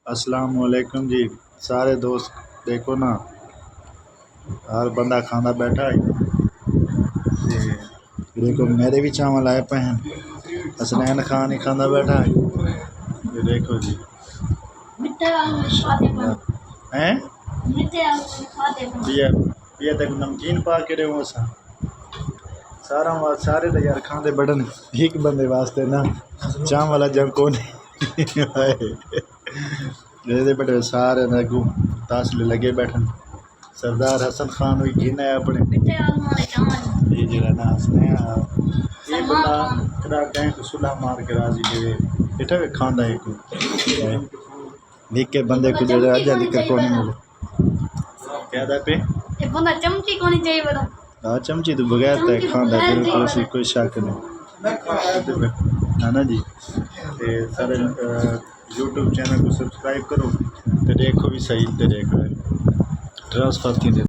अस्सलाम वालेकुम जी। सारे दोस्त देखो ना, हर बंदा खाना बैठा है। ते देखो मेरे भी चावल आए पे हैं। हसनैन खान ही खाना बैठा है। ये देखो जी, हैं बिया बिया तक नमकीन पा के रहो असा सारा वास्ते सारे तो यार खाते बड़न एक बंदे वास्ते ना चावल वाला जंग को नहीं बड़े सारे नगू तासले लगे बैठन। सरदार हसन खान भी गिन है अपने ये जरा ना हंसने ये बंदा कदा कहीं को सुलह मार के राजी देवे बेटा वे खांदा एक लिख के बंदे को जो आज दिक्कत को नहीं मिले क्या दा पे ये बंदा चमची को नहीं चाहिए बड़ा। हाँ चमची तो बगैर तय खांदा बिल्कुल कोई शक नहीं है ना जी। ते सारे यूट्यूब चैनल को सब्सक्राइब करो तो देखो भी सही तो देखो ट्रांसफर थी।